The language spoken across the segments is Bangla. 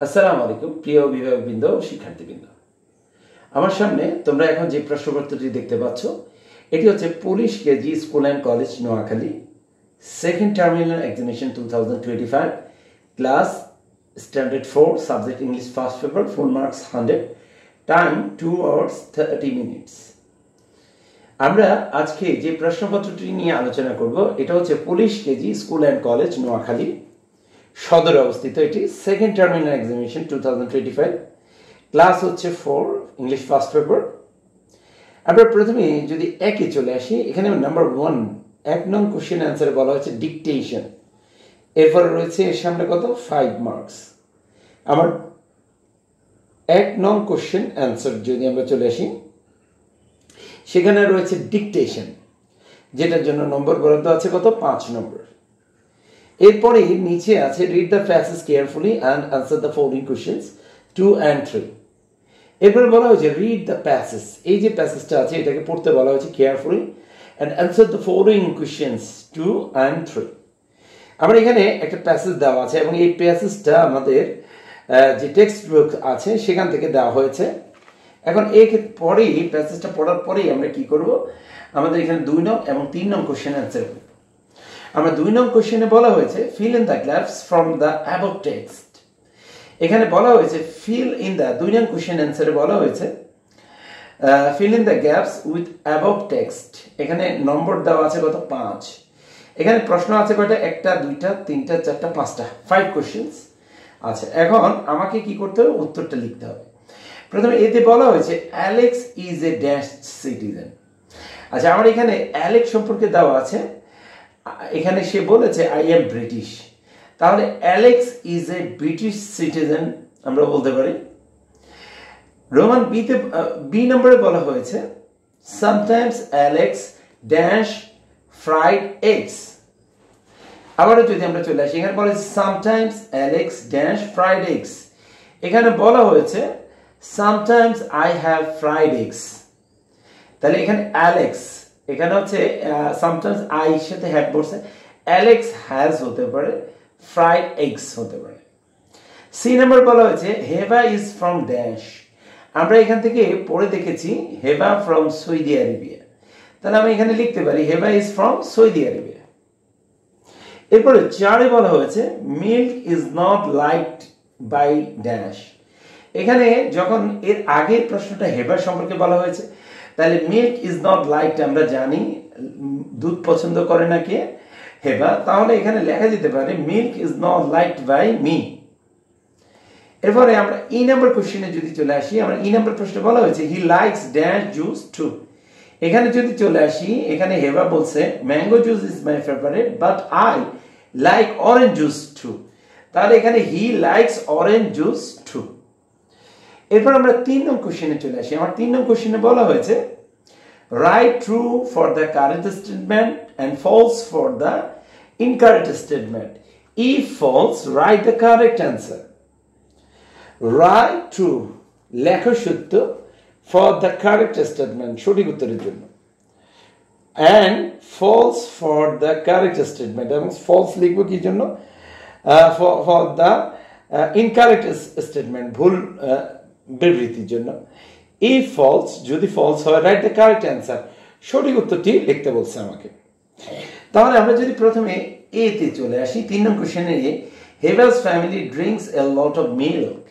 আসসালামু আলাইকুম প্রিয় অভিভাবকবৃন্দ ও শিক্ষার্থীবৃন্দ। আমার সামনে তোমরা এখন যে প্রশ্নপত্রটি দেখতে পাচ্ছ এটি হচ্ছে police KG school and college Noakhali second terminal examination 2025 class standard 4 subject English first paper full marks 100 time 2 hours 30 minutes। আমরা আজকে যে প্রশ্নপত্রটি নিয়ে আলোচনা করব এটা হচ্ছে police KG school and college Noakhali সদরে অবস্থিত। এটি সেকেন্ড টার্মিনাল এক্সামিনেশন 2025 ক্লাস হচ্ছে 4 ইংলিশ ফার্স্ট পেপার। আমরা প্রথমে যদি একে চলে আসি, এখানে নাম্বার 1 এক নং কোশ্চেন অ্যান্সারে বলা হয়েছে ডিকটেশন, এরপরে রয়েছে এর সামনে কত 5 মার্কস। আমার এক নং কোশ্চেন অ্যান্সার যদি আমরা চলে আসি, সেখানে রয়েছে ডিকটেশন, যেটার জন্য নম্বর বরাদ্দ আছে কত 5 নম্বর। এরপরে নিচে আছে read the passage carefully and answer the following questions 2 and 3। এরপরে বলা হয়েছে রিড দ্য প্যাসেজ, এই যে প্যাসেজটা আছে এটাকে পড়তে বলা হয়েছে carefully and answer the following questions 2 and 3। আমার এখানে একটা প্যাসেজ দেওয়া আছে এবং এই প্যাসেজটা আমাদের যে টেক্সট বুক আছে সেখান থেকে দেওয়া হয়েছে। এখন এর পরেই প্যাসেজটা পড়ার পরেই আমরা কি করব, আমাদের এখানে 2 নং এবং 3 নং কোশ্চেন অ্যান্সার করব। আমরা 2 নং কোশ্চেনে বলা হয়েছে fill in the gaps from the above text. এখানে বলা হয়েছে ফিল ইন দ্য 2 নং কোশ্চেন অ্যান্সারে বলা হয়েছে fill in the gaps with above text. এখানে নম্বর দেওয়া আছে কত 5। এখানে প্রশ্ন আছে কয়টা, 1টা 2টা 3টা 4টা 5টা 5 কোশ্চেন্স। আচ্ছা, এখন আমাকে কি করতে হবে, উত্তরটা লিখতে হবে। প্রথমে এতে বলা হয়েছে Alex is a dash citizen. আচ্ছা, আমার এখানে অ্যালেক্স সম্পর্কে দেওয়া আছে, এখানে সে বলেছে আই এম ব্রিটিশ, তাহলে Alex is a British citizen আমরা বলতে পারি। রোমান বিতে বি নম্বরে বলা হয়েছে sometimes Alex dash fried eggs. আবারও যদি আমরা চলে আসি, এখানে বলা হয়েছে sometimes Alex dash fried eggs. এখানে বলা হয়েছে sometimes I have fried eggs. তাহলে এখানে অ্যালেক্স, এখানে হচ্ছে সামটাইমস আই সাথে হ্যাভ বসে, অ্যালেক্স হ্যাজ হতে পারে, ফ্রাইড এগস হতে পারে। সি নাম্বার বলা হয়েছে হেভা ইজ ফ্রম ড্যাশ। আমরা এখান থেকে পড়ে দেখেছি হেভা ফ্রম সৌদি আরবিয়া, তাহলে আমি এখানে লিখতে পারি Heba is from Saudi Arabia. এরপরে 4-এ বলা হয়েছে milk is not liked by dash. এখানে যখন এর আগের প্রশ্নটা হেভা সম্পর্কে বলা হয়েছে, তাহলে মিল্ক ইজ নট লাইকড আমরা জানি দুধ পছন্দ করে না কে, হেভা, তাহলে এখানে লেখা যেতে পারে milk is not liked by me. এরপরে আমরা ই নাম্বার কোশ্চেনে যদি চলে আসি, আমরা ই নাম্বার প্রশ্নে বলা হয়েছে he likes dash juice too. এখানে যদি চলে আসি, এখানে হেভা বলছে mango juice is my favourite but I like orange juice too, তাহলে এখানে he likes orange juice too. এরপর আমরা 3 নং কোশ্চেনে চলে আসি। আমার 3 নং কোশ্চেনে বলা হয়েছে write true for the correct statement and false for the incorrect statement. If false write the correct answer. Write true লেখো সত্য, ফর দ্য কারেক্ট স্টেটমেন্ট সঠিক উত্তরের জন্য, and false for the correct statement, এবং ফলস লিখবো কি জন্য, ফর দ্য ইনকারেক্ট স্টেটমেন্ট ভুল বিবৃতির জন্য। এই ফলস যদি ফলস হয় রাইট দ্য কারেক্ট অ্যান্সার, সঠিক উত্তরটি লিখতে বলছে আমাকে। তাহলে আমরা যদি প্রথমে এ তে চলে আসি, 3 নং কোশ্চেনে Heva's family drinks a lot of milk.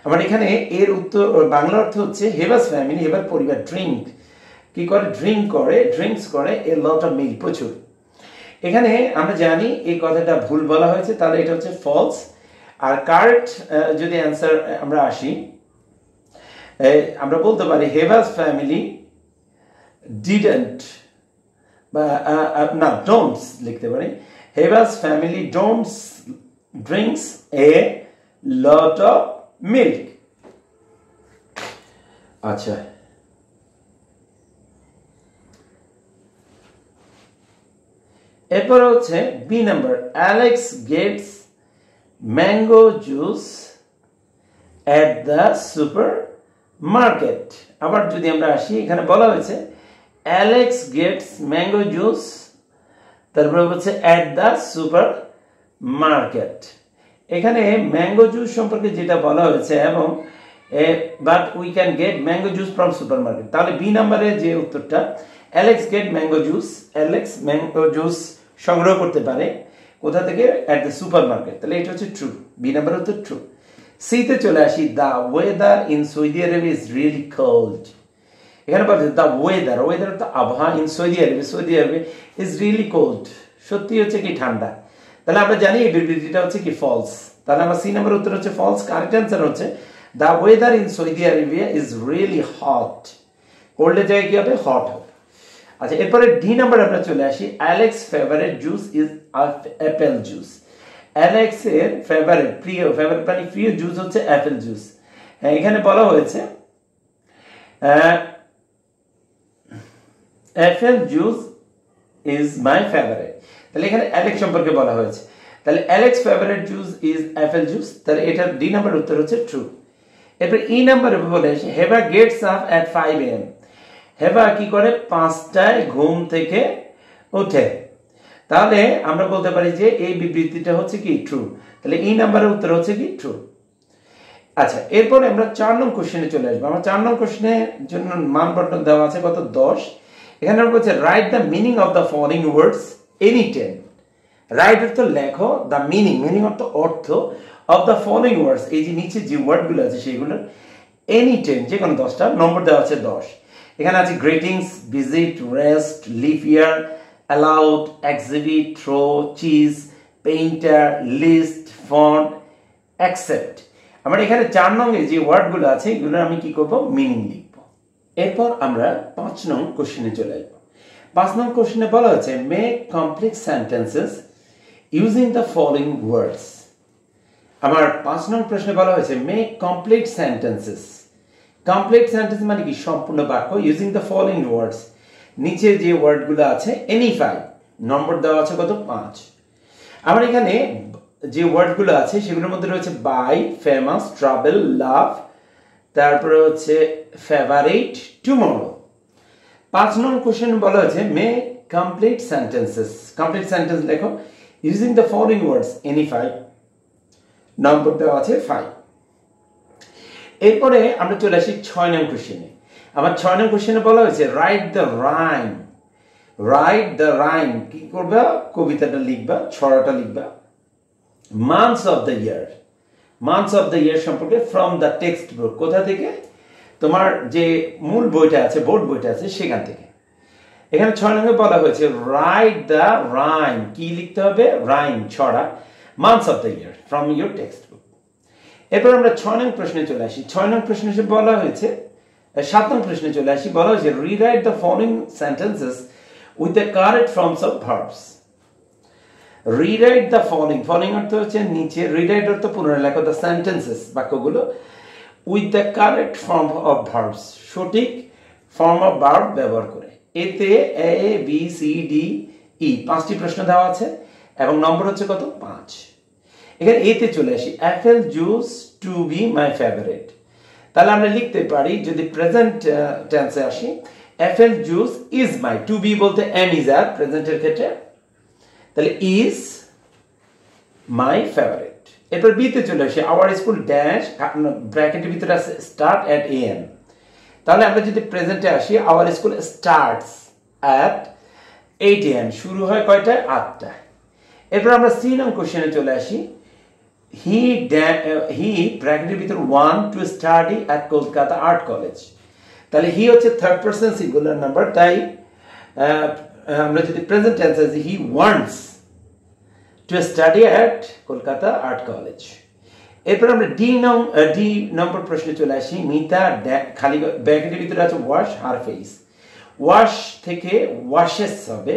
আমার এখানে এর উত্তর বাংলা অর্থ হচ্ছে হেভাস ফ্যামিলি, হেভার পরিবার ড্রিঙ্ক কি করে, ড্রিঙ্কস করে এ লট অফ মিল্ক প্রচুর। এখানে আমরা জানি এই কথাটা ভুল বলা হয়েছে, তাহলে এটা হচ্ছে ফলস। আর কারেক্ট যদি অ্যান্সার আমরা আসি, আমরা বলতে পারি হেভাস ফ্যামিলি ডিডন্ট বা না ডোন্টস লিখতে পারি, Heva's family don'ts drinks a lot of milk. আচ্ছা, এরপর হচ্ছে B number Alex gets mango juice at the supermarket. আবার যদি আমরা আসি, এখানে বলা হয়েছে অ্যালেক্স গেটস ম্যাঙ্গো জুস, তারপরে হচ্ছে এট দ্য সুপার মার্কেট। এখানে ম্যাঙ্গো জুস সম্পর্কে যেটা বলা হয়েছে এবং but we can get mango juice from supermarket, তাহলে বি নাম্বারে যে উত্তরটা Alex get mango juice, Alex mango juice সংগ্রহ করতে পারে কোথা থেকে? At the supermarket. তাহলে এটা হচ্ছে ট্রু, বি নাম্বার উত্তর ট্রু। সিতে চলে আসি, the weather in Saudi Arabia is really cold. এখানে বলছে দ্য ওয়েদার, ওয়েদার তো আবহাওয়া in Saudi আরবিয়া, Saudi Arabia is really cold, সত্যি হচ্ছে কি ঠান্ডা। তাহলে আমরা জানি এই বিবৃতিটা হচ্ছে কি ফলস, তাহলে আমার সি নাম্বার উত্তর হচ্ছে ফলস। কারেক্ট অ্যান্সার হচ্ছে the weather in Saudi Arabia is really hot, কোল্ডের জায়গায় কি হবে? হট হবে। আচ্ছা, এরপরে ডি নাম্বার আমরা চলে আসি, Alex favourite juice is apple juice. অ্যালেক্সের ফেভারিট, প্রিয়, ফেভারিট মানে প্রিয় জুস হচ্ছে অ্যাপেল জুস। এখানে বলা হয়েছে apple juice is my favourite, তাহলে এখানে অ্যালেক্স সম্পর্কে বলা হয়েছে, তাহলে Alex favourite juice is apple juice, তাহলে এটা ডি নাম্বার উত্তর হচ্ছে ট্রু। এরপর ই নাম্বারে বলে হেভা গেটস আপ অ্যাট 5 AM। হেভা কি করে? 5টায় ঘুম থেকে ওঠে, তাহলে আমরা বলতে পারি যে এই বিবৃতিটা হচ্ছে কি ট্রু, তাহলে ই নাম্বারের উত্তর হচ্ছে কি ট্রু। আচ্ছা, এরপরে আমরা 4 নং কোশ্চেনে চলে আসবো। আমার 4 নং কোশ্চেনের জন্য মান বন্টন দেওয়া আছে কত? 10। এখানে আমরা বলছি write the meaning of the following words any 10। Right অর্থ লেখো, দ্য মিনিং, মিনিং অর্থ অর্থ, অফ দ্য ফলোইং ওয়ার্ডস, এই যে নিচে যে ওয়ার্ডগুলো আছে সেগুলোর এনি 10, যে কোনো 10টা, নম্বর দেওয়া আছে 10। এখানে আছে greetings, visit, rest, live year, allowed, exhibit, throw, cheese, painter, list, font, accept. আমার এখানে 4 নং যে ওয়ার্ডগুলো আছে এগুলো আমি কি করব? মিনিং লিখব। এরপর আমরা 5 নং কোশ্চেনে চলে আসবো। 5 নং কোশ্চেনে বলা হচ্ছে make complete sentences using the following ওয়ার্ডস। আমার 5 নং প্রশ্নে বলা হয়েছে make complete sentences. Complete sentence মানে কি? সম্পূর্ণ বাক্য, ইউজিং দ্য ফলোইং ওয়ার্ডস, নিচে যে ওয়ার্ডগুলো আছে এনি 5, নম্বর দেওয়া আছে কত? 5। আমার এখানে যে ওয়ার্ডগুলো আছে সেগুলোর মধ্যে রয়েছে বাই, ফেমাস, ট্রাভেল, লাভ, তারপরে হচ্ছে ফেভারিট, টুমরো। 5 নং কোশ্চেন বলা হয়েছে make complete sentences. Complete sentence লেখো using the following words any 5, নম্বর দেওয়া আছে 5। এরপরে আমরা চলে আসি 6 নং কোশ্চেনে। আমার 6 নং কোশ্চেনে বলা হয়েছে write the rhyme. Write the rhyme, কি করবা? কবিতাটা লিখবা, ছড়াটা লিখবা। Months of the year, months of the year সম্পর্কে ফ্রম দ্য টেক্সট বুক, কোথা থেকে? তোমার যে মূল বইটা আছে, বোর্ড বইটা আছে সেখান থেকে। এখানে 6 নম্বরে বলা হয়েছে রাইট দ্য রাইম, কি লিখতে হবে? রাইম, ছড়া, months of the year from your text book. এরপর আমরা 6 নং প্রশ্নে চলে আসি। 6 নং প্রশ্নে বলা হয়েছে, 7 নং প্রশ্নে চলে আসি, বলা হয়েছে rewrite the following sentences with the correct forms of verbs. Rewrite the following, following অর্থ হচ্ছে নিচে, রিরাইট অর্থ পুনরায় লেখো, দ্য সেন্টেন্সেস, বাক্যগুলো, with the correct form of verbs, সঠিক ফর্ম অফ ভার্ব ব্যবহার করে। এতে A B C D E 5টি প্রশ্ন দেওয়া আছে এবং নম্বর হচ্ছে কত? 5। এখানে এতে চলে আসি, apple juice to be my favourite. তাহলে আমরা লিখতে পারি, যদি প্রেজেন্ট টেন্সে আসি, apple juice is my, to be বলতে এম ইজ আর প্রেজেন্টের ক্ষেত্রে, তাহলে ইজ মাই ফেভারিট। এরপর বিতে চলে আসি, আওয়ার স্কুল ড্যাশ, ব্র্যাকেটের ভিতরে আছে স্টার্ট অ্যাট AM। তাহলে আমরা যদি প্রেজেন্টে আসি, our school starts at 8 AM, শুরু হয় কয়টায়? 8টায়। এরপর আমরা 3 নং কোশ্চেনে চলে আসি, হি ব্র্যাকেটের ভিতরে want to study at Kolkata art college. তাহলে হি হচ্ছে থার্ড পারসন সিঙ্গুলার নাম্বার, তাই আমরা যদি প্রেজেন্ট টেন্স আছে, he wants to study at Kolkata art college. এরপর আমরা ডি নম্বর প্রশ্নে চলে আসি, মিতা খালি ব্র্যাকেটের ভিতরে আছে ওয়াশ হার ফেস, ওয়াশ থেকে ওয়াশেস হবে,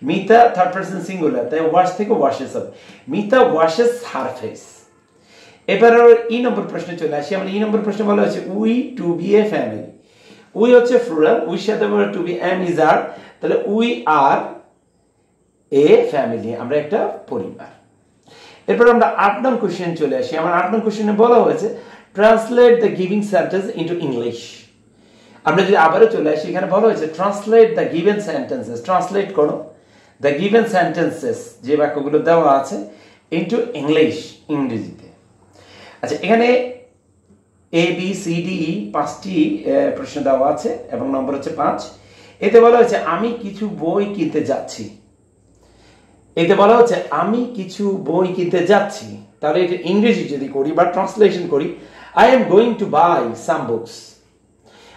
মিতা থার্ড পারসন সিঙ্গুলার, তাই ওয়াশ থেকে ওয়াশেস হবে, মিতা ওয়াশেস হার ফেস। এবার ই নম্বর প্রশ্নে চলে আসি। আমরা ই নম্বর প্রশ্নে বলা হচ্ছে we to be a family. We হচ্ছে প্লুরাল, উই সাথে বলে to be, am is are, তাহলে উই আর এ ফ্যামিলি, আমরা একটা পরিবার। এরপর আমরা 8 নং কোশ্চেন চলে আসি। আমার 8 নং কোশ্চেনে বলা হয়েছে translate the giving sentence into English. আমরা যদি আবারও চলে আসি, এখানে বলা হয়েছে translate the given sentences, translate করো দ্য গিভেন সেন্টেন্সেস, যে বাক্যগুলো দেওয়া আছে, ইনটু ইংলিশ, ইংরেজিতে। আচ্ছা, এখানে A B C D E 5টি প্রশ্ন দেওয়া আছে এবং নম্বর হচ্ছে 5। এতে বলা হচ্ছে আমি কিছু বই কিনতে যাচ্ছি। এতে বলা হচ্ছে আমি কিছু বই কিনতে যাচ্ছি, তাহলে এটা ইংরেজি যদি করি বা ট্রান্সলেশন করি, I am going to buy some books.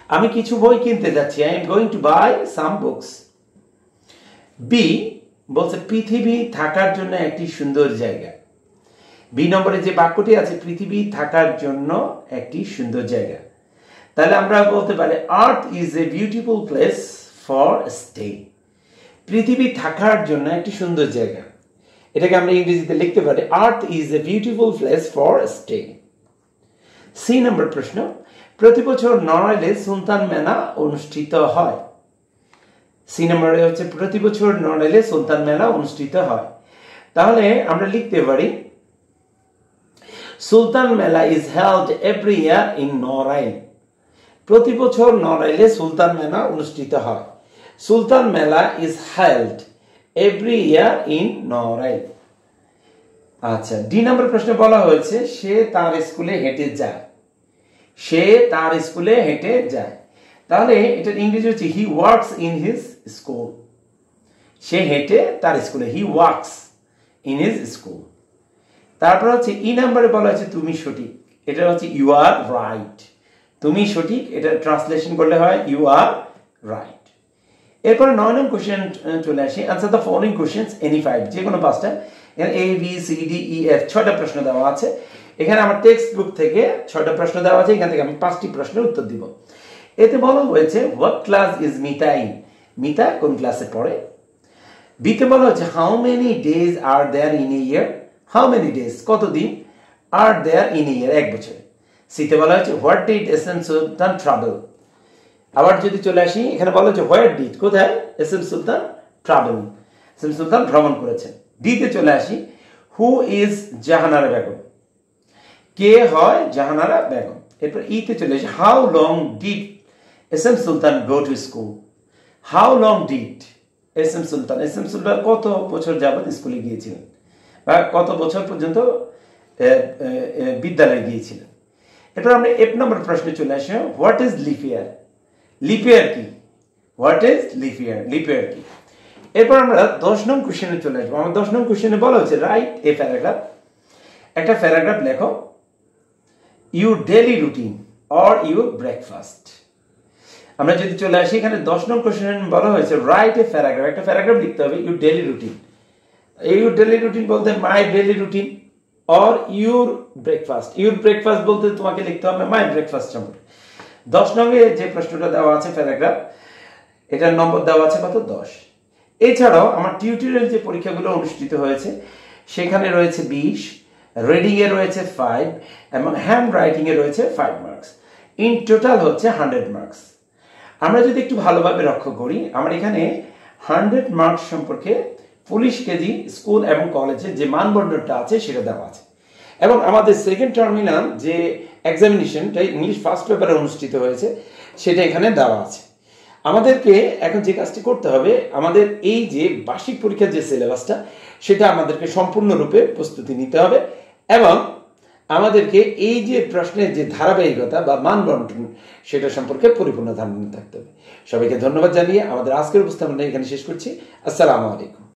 আমি কিছু বই কিনতে যাচ্ছি, I am going to buy some books. B বলছে পৃথিবী থাকার জন্য একটি সুন্দর জায়গা। বি নম্বরে যে বাক্যটি আছে পৃথিবী থাকার জন্য একটি সুন্দর জায়গা, তাহলে আমরা বলতে পারি earth is a beautiful place for stay. পৃথিবী থাকার জন্য একটি সুন্দর জায়গা, এটাকে আমরা ইংরেজিতে লিখতে পারি earth is a beautiful place for stay. C নম্বর প্রশ্ন, প্রতি বছর নড়াইলে সুলতান মেলা অনুষ্ঠিত হয়। সি নম্বরে হচ্ছে প্রতি বছর নড়াইলে সুলতান মেলা অনুষ্ঠিত হয়, তাহলে আমরা লিখতে পারি সুলতান মেলা is held every year in Narail. প্রতি বছর নড়াইলে সুলতান মেলা অনুষ্ঠিত হয়। সুলতান মেলা is held every year in Narail. আচ্ছা, ডি নম্বর প্রশ্নে বলা হয়েছে সে তার স্কুলে হেঁটে যায়। সে তার স্কুলে হেঁটে যায়, তাহলে এটার ইংরেজি হচ্ছে he works in his school. সে হেঁটে তার স্কুলে, he works in his school. তারপর হচ্ছে ই নাম্বারে বলা হয়েছে তুমি সঠিক, এটা হচ্ছে ইউ আর রাইট। তুমি সঠিক, এটা ট্রান্সলেশন করলে হয় ইউ আর রাইট। এরপরে 9 নম্বর কোশ্চেন চলে আসি, answer the following questions any 5, যে কোনো 5টা। এখানে A B C D E F 6টা প্রশ্ন দেওয়া আছে। এখানে আমার টেক্সট বুক থেকে 6টা প্রশ্ন দেওয়া আছে, এখান থেকে আমি 5টি প্রশ্নের উত্তর দিব। এতে বলা হয়েছে what class is Mita in. Mita কোন ক্লাসে পড়ে। বিতে বলা হচ্ছে how many days are there in a year. How many days কতদিন, আর দেয়ার ইন এ ইয়ার এক বছরে। সিতে বলা হচ্ছে what did S M Sultan travel. আবার যদি চলে আসি, এখানে বলা হচ্ছে হোয়াট ডিড কোথায়, S M Sultan travel, S M Sultan ভ্রমণ করেছেন। ডিতে চলে আসি, হু ইজ জাহানারা বেগম, কে হয় জাহানারা বেগম। এরপর ইতে চলে আসি, how long did S M Sultan go to school. How long did S M Sultan, S M Sultan কত বছর যাবত স্কুলে গিয়েছিলেন বা কত বছর পর্যন্ত বিদ্যালয়ে গিয়েছিলেন। এরপর আমরা 1 নম্বর প্রশ্নে চলে আসি, what is leap year. Leap year কি, what is leap year, leap year কি। এরপর আমরা 10 নং কোশ্চেনে চলে আসবো। আমার 10 নং কোশ্চেনে বলা হচ্ছে রাইট এ প্যারাগ্রাফ। একটা প্যারাগ্রাফ লেখো, your daily routine or your breakfast. আমরা যদি চলে আসি, এখানে 10 নং কোশ্চেনে বলা হয়েছে রাইট এ প্যারাগ্রাফ, একটা প্যারাগ্রাফ লিখতে হবে your daily routine. Your daily routine বলতে my daily routine or your breakfast. Your breakfast বলতে তোমাকে লিখতে হবে মাই ব্রেকফাস্ট সম্পর্কে। 10 নঙ্গে যে প্রশ্নটা দেওয়া আছে প্যারাগ্রাফ, এটার নম্বর দেওয়া আছে কত, 10। এছাড়াও আমার টিউটোরিয়াল যে পরীক্ষাগুলো অনুষ্ঠিত হয়েছে সেখানে রয়েছে 20, রিডিং এ রয়েছে 5 এবং হ্যান্ড রাইটিং এ রয়েছে 5 মার্কস। ইন টোটাল হচ্ছে 100 মার্কস। আমরা যদি একটু ভালোভাবে লক্ষ্য করি, আমার এখানে 100 মার্কস সম্পর্কে পুলিশ কেজি স্কুল এবং কলেজের যে মানদণ্ডটা আছে সেটা দেওয়া আছে, এবং আমাদের সেকেন্ড টার্মিনাল যে এক্সামিনেশনটা ইংলিশ ফার্স্ট পেপারে অনুষ্ঠিত হয়েছে সেটা এখানে দেওয়া আছে। আমাদেরকে এখন যে কাজটি করতে হবে, আমাদের এই যে বার্ষিক পরীক্ষার যে সিলেবাসটা সেটা আমাদেরকে সম্পূর্ণরূপে প্রস্তুতি নিতে হবে, এবং আমাদেরকে এই যে প্রশ্নের যে ধারাবাহিকতা বা মানবন্টন সেটা সম্পর্কে পরিপূর্ণ ধারণা থাকতে হবে। সবাইকে ধন্যবাদ জানিয়ে আমাদের আজকের উপস্থাপনা এখানে শেষ করছি। আসসালামু আলাইকুম।